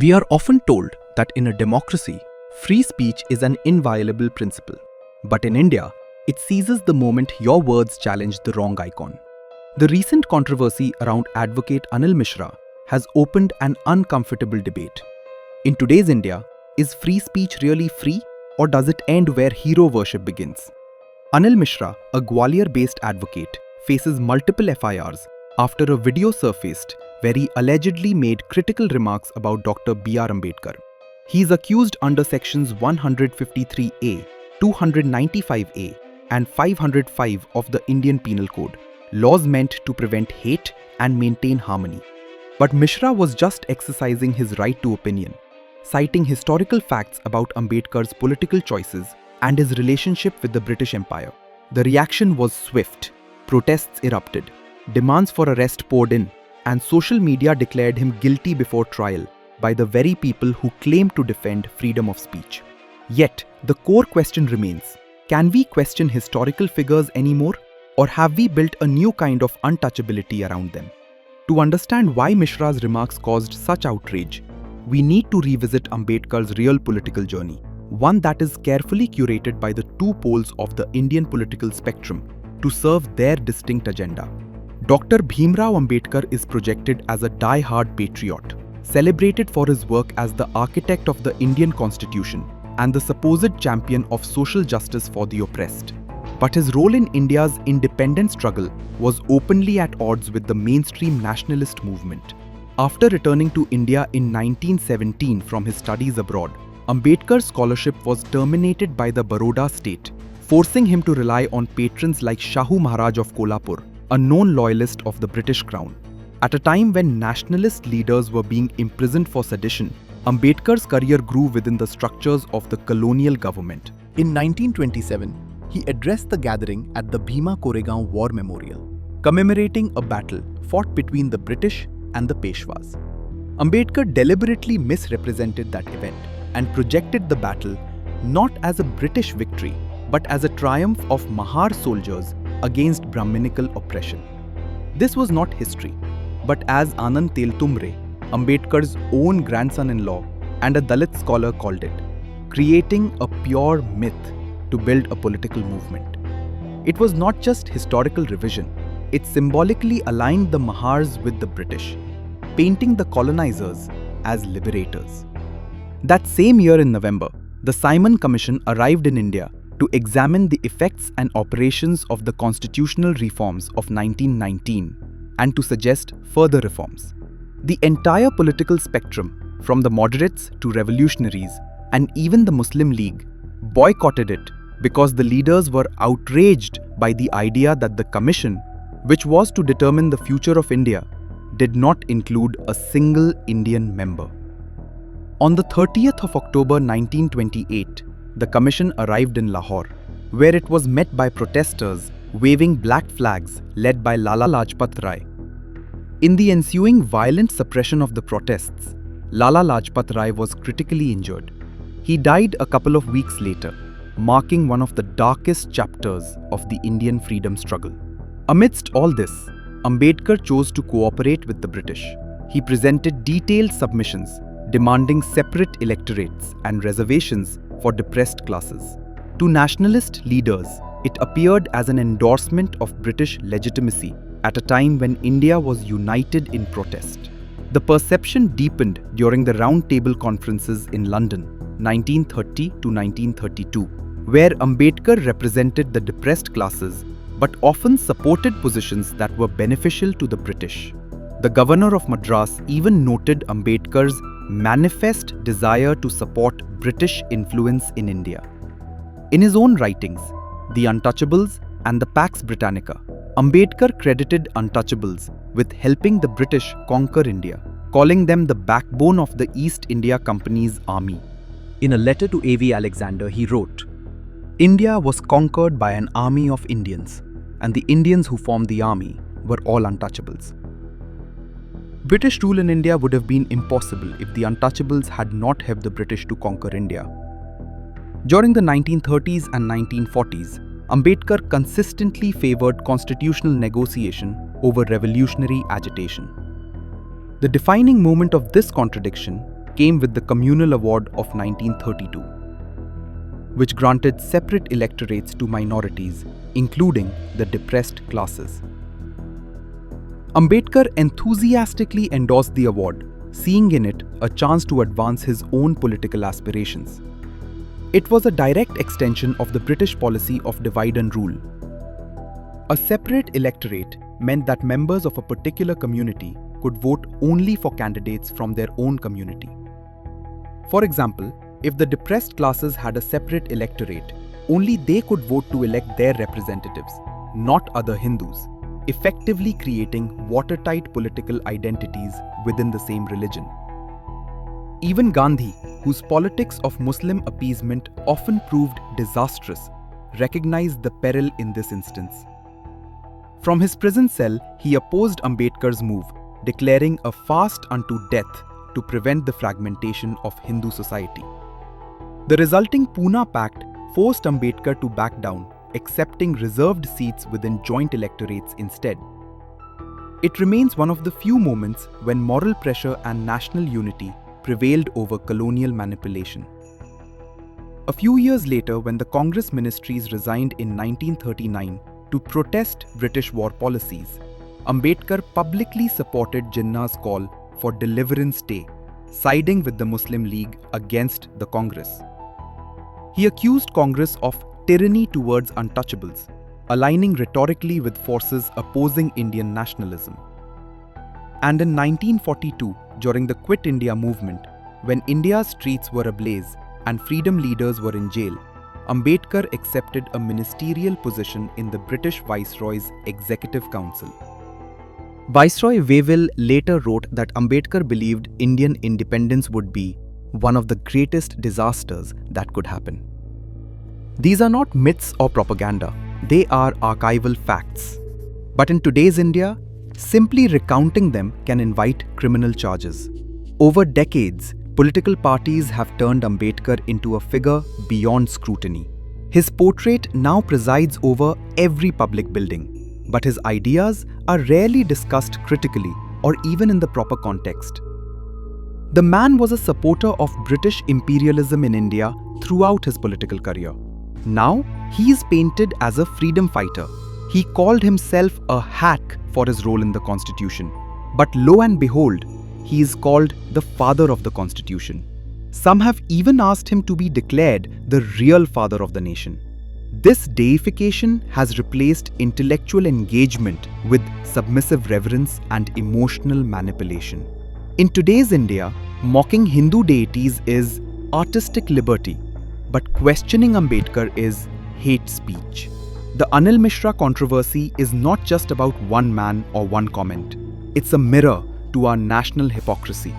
We are often told that in a democracy, free speech is an inviolable principle. But in India, it seizes the moment your words challenge the wrong icon. The recent controversy around advocate Anil Mishra has opened an uncomfortable debate. In today's India, is free speech really free, or does it end where hero worship begins? Anil Mishra, a Gwalior-based advocate, faces multiple FIRs after a video surfaced where he allegedly made critical remarks about Dr. B.R. Ambedkar. He is accused under sections 153A, 295A and 505 of the Indian Penal Code, laws meant to prevent hate and maintain harmony. But Mishra was just exercising his right to opinion, citing historical facts about Ambedkar's political choices and his relationship with the British Empire. The reaction was swift. Protests erupted, demands for arrest poured in, and social media declared him guilty before trial by the very people who claim to defend freedom of speech. Yet, the core question remains, can we question historical figures anymore, or have we built a new kind of untouchability around them? To understand why Mishra's remarks caused such outrage, we need to revisit Ambedkar's real political journey, one that is carefully curated by the two poles of the Indian political spectrum to serve their distinct agenda. Dr. Bhimrao Ambedkar is projected as a die-hard patriot, celebrated for his work as the architect of the Indian Constitution and the supposed champion of social justice for the oppressed. But his role in India's independence struggle was openly at odds with the mainstream nationalist movement. After returning to India in 1917 from his studies abroad, Ambedkar's scholarship was terminated by the Baroda state, forcing him to rely on patrons like Shahu Maharaj of Kolhapur, a known loyalist of the British Crown. At a time when nationalist leaders were being imprisoned for sedition, Ambedkar's career grew within the structures of the colonial government. In 1927, he addressed the gathering at the Bhima Koregaon War Memorial, commemorating a battle fought between the British and the Peshwas. Ambedkar deliberately misrepresented that event and projected the battle not as a British victory, but as a triumph of Mahar soldiers against Brahminical oppression. This was not history, but as Anand Teltumbre, Ambedkar's own grandson-in-law and a Dalit scholar called it, creating a pure myth to build a political movement. It was not just historical revision, it symbolically aligned the Mahars with the British, painting the colonizers as liberators. That same year in November, the Simon Commission arrived in India to examine the effects and operations of the constitutional reforms of 1919 and to suggest further reforms. The entire political spectrum, from the moderates to revolutionaries and even the Muslim League, boycotted it because the leaders were outraged by the idea that the commission, which was to determine the future of India, did not include a single Indian member. On the 30th of October 1928, the commission arrived in Lahore, where it was met by protesters waving black flags led by Lala Lajpat Rai. In the ensuing violent suppression of the protests, Lala Lajpat Rai was critically injured. He died a couple of weeks later, marking one of the darkest chapters of the Indian freedom struggle. Amidst all this, Ambedkar chose to cooperate with the British. He presented detailed submissions demanding separate electorates and reservations for depressed classes. To nationalist leaders, it appeared as an endorsement of British legitimacy at a time when India was united in protest. The perception deepened during the Round Table Conferences in London, 1930 to 1932, where Ambedkar represented the depressed classes but often supported positions that were beneficial to the British. The governor of Madras even noted Ambedkar's manifest desire to support British influence in India. In his own writings, The Untouchables and the Pax Britannica, Ambedkar credited Untouchables with helping the British conquer India, calling them the backbone of the East India Company's army. In a letter to A.V. Alexander, he wrote, "India was conquered by an army of Indians, and the Indians who formed the army were all untouchables." British rule in India would have been impossible if the Untouchables had not helped the British to conquer India. During the 1930s and 1940s, Ambedkar consistently favored constitutional negotiation over revolutionary agitation. The defining moment of this contradiction came with the Communal Award of 1932, which granted separate electorates to minorities, including the depressed classes. Ambedkar enthusiastically endorsed the award, seeing in it a chance to advance his own political aspirations. It was a direct extension of the British policy of divide and rule. A separate electorate meant that members of a particular community could vote only for candidates from their own community. For example, if the depressed classes had a separate electorate, only they could vote to elect their representatives, not other Hindus, effectively creating watertight political identities within the same religion. Even Gandhi, whose politics of Muslim appeasement often proved disastrous, recognized the peril in this instance. From his prison cell, he opposed Ambedkar's move, declaring a fast unto death to prevent the fragmentation of Hindu society. The resulting Pune Pact forced Ambedkar to back down, accepting reserved seats within joint electorates instead. It remains one of the few moments when moral pressure and national unity prevailed over colonial manipulation. A few years later, when the Congress ministries resigned in 1939 to protest British war policies, Ambedkar publicly supported Jinnah's call for Deliverance Day, siding with the Muslim League against the Congress. He accused Congress of tyranny towards untouchables, aligning rhetorically with forces opposing Indian nationalism. And in 1942, during the Quit India movement, when India's streets were ablaze and freedom leaders were in jail, Ambedkar accepted a ministerial position in the British Viceroy's Executive Council. Viceroy Wavell later wrote that Ambedkar believed Indian independence would be one of the greatest disasters that could happen. These are not myths or propaganda, they are archival facts. But in today's India, simply recounting them can invite criminal charges. Over decades, political parties have turned Ambedkar into a figure beyond scrutiny. His portrait now presides over every public building, but his ideas are rarely discussed critically or even in the proper context. The man was a supporter of British imperialism in India throughout his political career. Now, he is painted as a freedom fighter. He called himself a hack for his role in the Constitution. But lo and behold, he is called the father of the Constitution. Some have even asked him to be declared the real father of the nation. This deification has replaced intellectual engagement with submissive reverence and emotional manipulation. In today's India, mocking Hindu deities is artistic liberty, but questioning Ambedkar is hate speech. The Anil Mishra controversy is not just about one man or one comment. It's a mirror to our national hypocrisy.